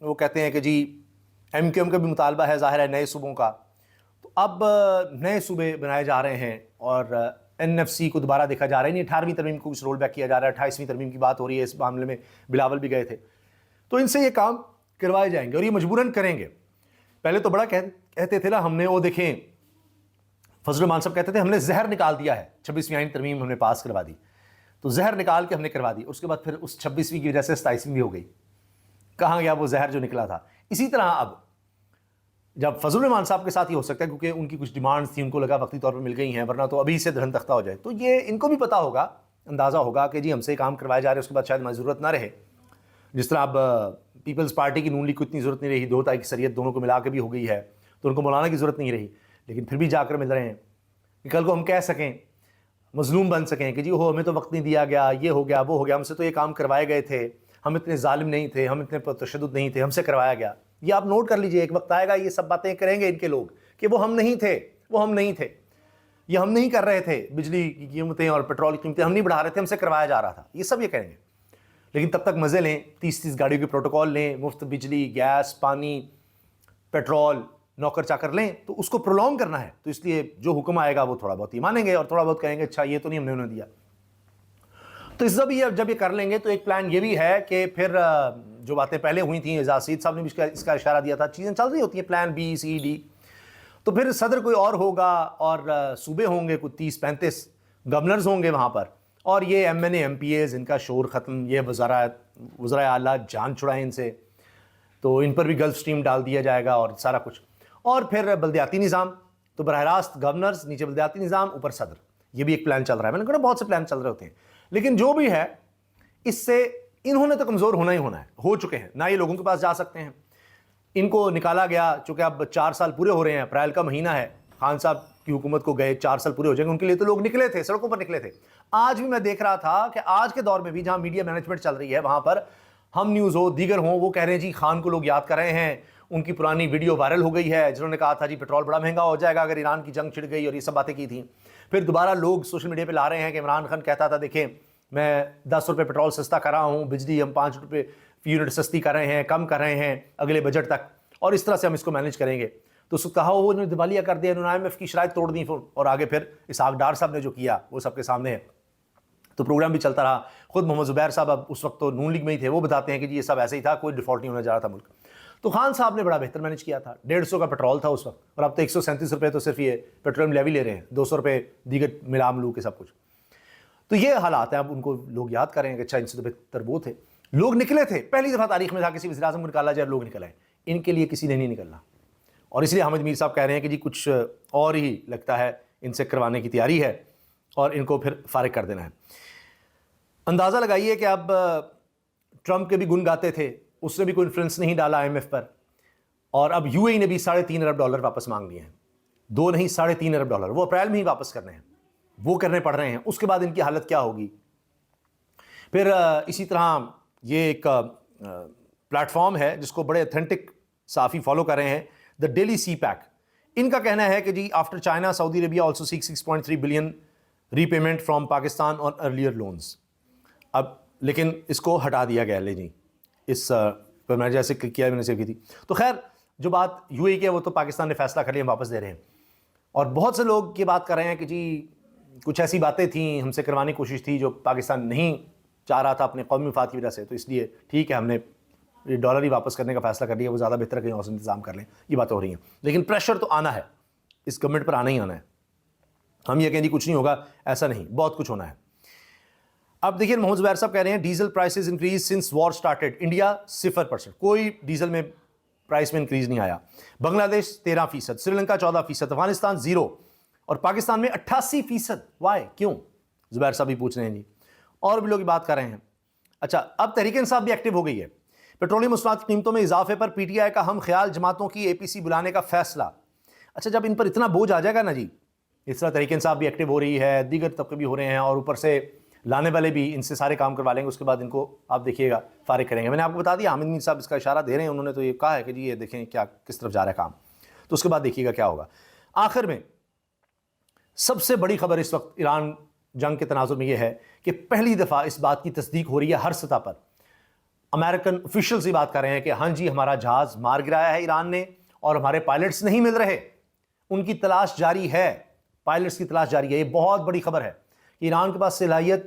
وہ کہتے ہیں کہ جی ایم کیو ایم کا بھی مطالبہ ہے ظاہر ہے نئے صوبوں کا، تو اب نئے صوبے بنائے جا رہے ہیں اور این ایف سی کو دوبارہ دیکھا جا رہا ہے، نہیں 18ویں ترمیم کو کچھ رول بیک کیا جا رہا ہے، 28ویں ترمیم کی بات ہو رہی ہے، اس معاملے میں بلاول بھی گئے تھے، تو ان سے یہ کام کروائے جائیں گے اور یہ مجبوراً کریں گے۔ پہلے تو بڑا کہتے تھے نا، ہم نے وہ دیکھیں فضل الرحمان صاحب کہتے تھے ہم نے زہر نکال دیا ہے، 26ویں آئین ترمیم ہم نے پاس کروا دی، تو زہر نکال کے ہم نے کروا دی، اس کے بعد پھر اس 26ویں کی وجہ سے 27ویں بھی ہو گئی، کہاں گیا وہ زہر جو نکلا تھا؟ اسی طرح اب جب فضل الرحمان صاحب کے ساتھ ہی ہو سکتا ہے کیونکہ ان کی کچھ ڈیمانڈز تھیں، ان کو لگا وقتی طور پر مل گئی ہیں، ورنہ تو ابھی سے دھرن تختہ ہو جائے، تو یہ ان کو بھی پتا ہوگا، اندازہ ہوگا کہ جی ہم سے کام کروائے جا رہے ہیں، اس کے بعد شاید ہماری ضرورت نہ رہے، جس طرح اب پیپلز پارٹی کی نون لیگ کو اتنی ضرورت نہیں رہی، 2 تائی کی اکثریت دونوں کو ملا کے بھی ہو گئی ہے، تو ان کو مولانا کی ضرورت نہیں رہی، لیکن پھر بھی جا کر مل رہے ہیں کہ کل کو ہم کہہ سکیں، مظلوم بن سکیں کہ جی ہو ہمیں تو وقت نہیں دیا گیا، یہ ہو گیا وہ ہو گیا، ہم سے تو یہ کام کروائے گئے تھے، ہم اتنے ظالم نہیں تھے، ہم اتنے تشدد نہیں تھے، ہم سے کروایا گیا۔ یہ آپ نوٹ کر لیجئے، ایک وقت آئے گا یہ سب باتیں کریں گے ان کے لوگ کہ وہ ہم نہیں تھے، وہ ہم نہیں تھے، یہ ہم نہیں کر رہے تھے، بجلی کی قیمتیں اور پیٹرول کی قیمتیں ہم نہیں بڑھا رہے تھے، ہم سے کروایا جا رہا تھا، یہ سب یہ کہیں گے۔ لیکن تب تک مزے لیں، 30 گاڑیوں کے پروٹوکول لیں، مفت بجلی، گیس، پانی، پیٹرول، نوکر چاکر لیں، تو اس کو پرولونگ کرنا ہے، تو اس لیے جو حکم آئے گا وہ تھوڑا بہت ہی مانیں گے اور تھوڑا بہت کہیں گے اچھا یہ تو نہیں ہم نے انہیں دیا۔ تو اس جب یہ کر لیں گے تو ایک پلان یہ بھی ہے کہ پھر جو باتیں پہلے ہوئی تھیں، اعجاز سعید صاحب نے بھی اس کا اشارہ دیا تھا، چیزیں چل رہی ہوتی ہیں، پلان بی سی ڈی، تو پھر صدر کوئی اور ہوگا اور صوبے ہوں گے، کوئی 30-35 گورنرز ہوں گے وہاں پر، اور یہ M N A M P As, ان کا شور ختم، یہ وزرائے اعلیٰ جان چھڑائیں ان سے، تو ان پر بھی گلف سٹریم ڈال دیا جائے گا اور سارا کچھ، اور پھر بلدیاتی نظام، تو براہ راست گورنرز، نیچے بلدیاتی نظام، اوپر صدر، یہ بھی ایک پلان چل رہا ہے۔ میں نے کہا بہت سے پلان چل رہے ہوتے ہیں، لیکن جو بھی ہے اس سے انہوں نے تو کمزور ہونا ہی ہونا ہے، ہو چکے ہیں، نہ یہ لوگوں کے پاس جا سکتے ہیں، ان کو نکالا گیا، چونکہ اب 4 سال پورے ہو رہے ہیں، اپریل کا مہینہ ہے، خان صاحب کی حکومت کو گئے 4 سال پورے ہو جائیں گے، ان کے لیے تو لوگ نکلے تھے، سڑکوں پر نکلے تھے۔ آج بھی میں دیکھ رہا تھا کہ آج کے دور میں بھی جہاں میڈیا مینجمنٹ چل رہی ہے، وہاں پر ہم نیوز ہو، دیگر ہوں، وہ کہہ رہے ہیں جی خان کو لوگ یاد کر رہے ہیں، ان کی پرانی ویڈیو وائرل ہو گئی ہے جنہوں نے کہا تھا جی پیٹرول بڑا مہنگا ہو جائے گا اگر ایران کی جنگ چھڑ گئی، اور یہ سب باتیں کی تھیں۔ پھر دوبارہ لوگ سوشل میڈیا پہ لا رہے ہیں کہ عمران خان کہتا تھا دیکھیں میں 10 روپے پیٹرول سستا کر رہا ہوں، بجلی ہم 5 روپے فی یونٹ سستی کر رہے ہیں، کم کر رہے ہیں اگلے بجٹ تک، اور اس طرح سے ہم اس کو مینیج کریں گے۔ تو اس کو کہا وہ انہوں نے دیوالیہ کر دیا، انہوں نے IMF کی شرائط توڑ دی، اور آگے پھر اسحاق ڈار صاحب نے جو کیا وہ سب کے سامنے ہے، تو پروگرام بھی چلتا رہا۔ خود محمد زبیر صاحب اب اس وقت تو نون لیگ میں ہی تھے، وہ بتاتے ہیں کہ جی یہ سب ایسے ہی تھا، کوئی ڈیفالٹ نہیں ہونے جا رہا تھا ملک۔ تو خان صاحب نے بڑا بہتر مینیج کیا تھا، 150 کا پیٹرول تھا اس وقت، اور اب تو 137 روپے تو صرف یہ پیٹرولیم لیوی لے رہے ہیں، 200 روپے دیگر ملا ملو کے سب کچھ۔ تو یہ حالات ہیں، اب ان کو لوگ یاد کریں کہ اچھا ان سے تو بہتر وہ تھے، لوگ نکلے تھے، پہلی دفعہ تاریخ میں تھا کسی وزیر اعظم کو نکالا جائے، لوگ نکل آئے، ان کے لیے کسی نے نہیں نکلنا، اور اس لیے حامد میر صاحب کہہ رہے ہیں کہ جی کچھ اور ہی لگتا ہے ان سے کروانے کی تیاری ہے اور ان کو پھر فارغ کر دینا ہے۔ اندازہ لگائیے کہ اب ٹرمپ کے بھی گن گاتے تھے، اس نے بھی کوئی انفلوئنس نہیں ڈالا IMF پر، اور اب UAE نے بھی $3.5 ارب واپس مانگ لیے ہیں، 2 نہیں $3.5 ارب، وہ اپریل میں ہی واپس کرنے ہیں، وہ کرنے پڑ رہے ہیں، اس کے بعد ان کی حالت کیا ہوگی۔ پھر اسی طرح یہ ایک پلیٹ فارم ہے جس کو بڑے اتھینٹک صحافی فالو کر رہے ہیں، دا ڈیلی سی پیک، ان کا کہنا ہے کہ جی after China Saudi Arabia also seek 6.3 billion repayment from Pakistan on earlier loans. اب لیکن اس کو ہٹا دیا گیا، لے جی اس پر میں جیسے کیا میں نے سیو کی تھی، تو خیر جو بات UAE کی ہے وہ تو پاکستان نے فیصلہ کر لیا، ہم واپس دے رہے ہیں، اور بہت سے لوگ یہ بات کر رہے ہیں کہ جی کچھ ایسی باتیں تھیں ہم سے کروانے کی کوشش تھی جو پاکستان نہیں چاہ رہا تھا اپنے قومی مفاد کی وجہ سے، تو اس لیے ٹھیک ہے ہم نے ڈالر ہی واپس کرنے کا فیصلہ کر لیا، وہ زیادہ بہتر ہے کہیں اور سے انتظام کر لیں، یہ باتیں ہو رہی ہیں، لیکن پریشر تو آنا ہے، اس گورنمنٹ پر آنا ہی آنا ہے۔ ہم یہ کہیں جی کچھ نہیں ہوگا، ایسا نہیں، بہت کچھ ہونا ہے۔ اب دیکھیے محمد زبیر صاحب کہہ رہے ہیں ڈیزل پرائسز انکریز سنس وار سٹارٹڈ، انڈیا 0%، کوئی ڈیزل میں پرائس میں انکریز نہیں آیا، بنگلہ دیش 13%، سری لنکا 14%، افغانستان 0%، اور پاکستان میں 88%۔ وائی، کیوں؟ زبیر صاحب بھی پوچھ رہے ہیں جی، اور بھی لوگ بات کر رہے ہیں۔ اچھا اب تحریک انصاف بھی ایکٹیو ہو گئی ہے، پیٹرولیم مصنوعات کی قیمتوں میں اضافے پر PTI کا ہم خیال جماعتوں کی APC بلانے کا فیصلہ۔ اچھا جب ان پر اتنا بوجھ آ جائے گا نا جی، اس طرح تحریک انصاف بھی ایکٹیو ہو رہی ہے، دیگر طبقے بھی ہو رہے ہیں، اور اوپر سے لانے والے بھی ان سے سارے کام کروا لیں گے، اس کے بعد ان کو آپ دیکھیے گا فارغ کریں گے۔ میں نے آپ کو بتا دیا، حامد میر صاحب اس کا اشارہ دے رہے ہیں، انہوں نے تو یہ کہا ہے کہ جی یہ دیکھیں کیا کس طرف جا رہا ہے کام، تو اس کے بعد دیکھیے گا کیا ہوگا۔ آخر میں سب سے بڑی خبر اس وقت ایران جنگ کے تناظر میں یہ ہے کہ پہلی دفعہ اس بات کی تصدیق ہو رہی ہے ہر سطح پر، امریکن آفیشیلز یہ بات کر رہے ہیں کہ ہاں جی ہمارا جہاز مار گرایا ہے ایران نے اور ہمارے پائلٹس نہیں مل رہے، ان کی تلاش جاری ہے، پائلٹس کی تلاش جاری ہے۔ یہ بہت بڑی خبر ہے کہ ایران کے پاس صلاحیت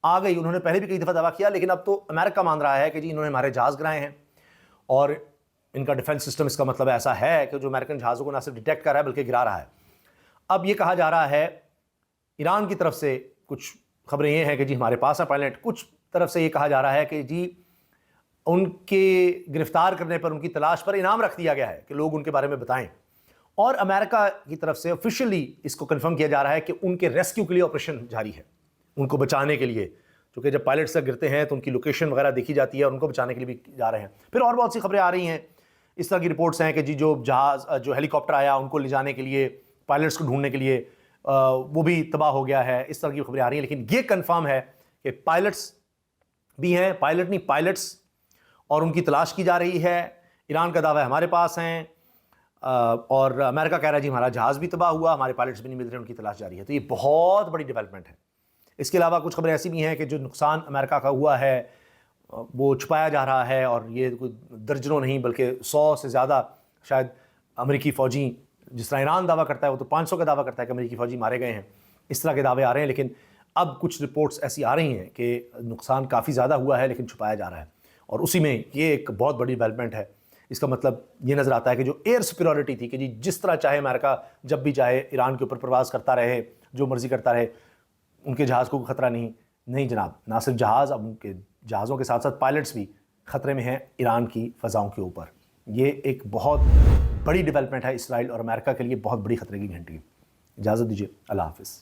آ گئی۔ انہوں نے پہلے بھی کئی دفعہ دعویٰ کیا، لیکن اب تو امریکہ مان رہا ہے کہ جی انہوں نے ہمارے جہاز گرائے ہیں، اور ان کا ڈیفنس سسٹم اس کا مطلب ایسا ہے کہ جو امریکن جہازوں کو نہ صرف ڈیٹیکٹ کر رہا ہے بلکہ گرا رہا ہے۔ اب یہ کہا جا رہا ہے ایران کی طرف سے، کچھ خبریں یہ ہیں کہ جی ہمارے پاس ہے پائلٹ، کچھ طرف سے یہ کہا جا رہا ہے کہ جی ان کے گرفتار کرنے پر، ان کی تلاش پر انعام رکھ دیا گیا ہے کہ لوگ ان کے بارے میں بتائیں، اور امریکہ کی طرف سے آفیشیلی اس کو کنفرم کیا جا رہا ہے کہ ان کے ریسکیو کے لیے آپریشن جاری ہے، ان کو بچانے کے لیے، چونکہ جب پائلٹس تک گرتے ہیں تو ان کی لوکیشن وغیرہ دیکھی جاتی ہے اور ان کو بچانے کے لیے بھی جا رہے ہیں۔ پھر اور بہت سی خبریں آ رہی ہیں، اس طرح کی رپورٹس ہیں کہ جی جو جہاز، جو ہیلی کاپٹر آیا ان کو لے جانے کے لیے، پائلٹس کو ڈھونڈنے کے لیے، وہ بھی تباہ ہو گیا ہے، اس طرح کی خبریں آ رہی ہیں۔ لیکن یہ کنفرم ہے کہ پائلٹس بھی ہیں، پائلٹ نہیں پائلٹس، اور ان کی تلاش کی جا رہی ہے۔ ایران کا دعویٰ ہے ہمارے پاس ہیں، اور امریکہ کہہ رہا ہے جی ہمارا جہاز بھی تباہ ہوا، ہمارے پائلٹس بھی نہیں مل رہے، ان کی تلاش جاری ہے۔ تو یہ بہت بڑی ڈیولپمنٹ ہے۔ اس کے علاوہ کچھ خبریں ایسی بھی ہیں کہ جو نقصان امریکہ کا ہوا ہے وہ چھپایا جا رہا ہے، اور یہ کوئی درجنوں نہیں بلکہ 100 سے زیادہ شاید امریکی فوجی، جس طرح ایران دعویٰ کرتا ہے وہ تو 500 کا دعویٰ کرتا ہے کہ امریکی فوجی مارے گئے ہیں، اس طرح کے دعوے آ رہے ہیں۔ لیکن اب کچھ رپورٹس ایسی آ رہی ہیں کہ نقصان کافی زیادہ ہوا ہے لیکن چھپایا جا رہا ہے، اور اسی میں یہ ایک بہت بڑی ڈیولپمنٹ ہے۔ اس کا مطلب یہ نظر آتا ہے کہ جو ایئر سپیریورٹی تھی کہ جی جس طرح چاہے امریکہ جب بھی چاہے ایران کے اوپر پرواز کرتا رہے، جو مرضی کرتا رہے، ان کے جہاز کو خطرہ نہیں جناب، نہ صرف جہاز، اب ان کے جہازوں کے ساتھ ساتھ پائلٹس بھی خطرے میں ہیں ایران کی فضاؤں کے اوپر۔ یہ ایک بہت بڑی ڈیولپمنٹ ہے اسرائیل اور امریکہ کے لیے، بہت بڑی خطرے کی گھنٹی۔ اجازت دیجیے، اللہ حافظ۔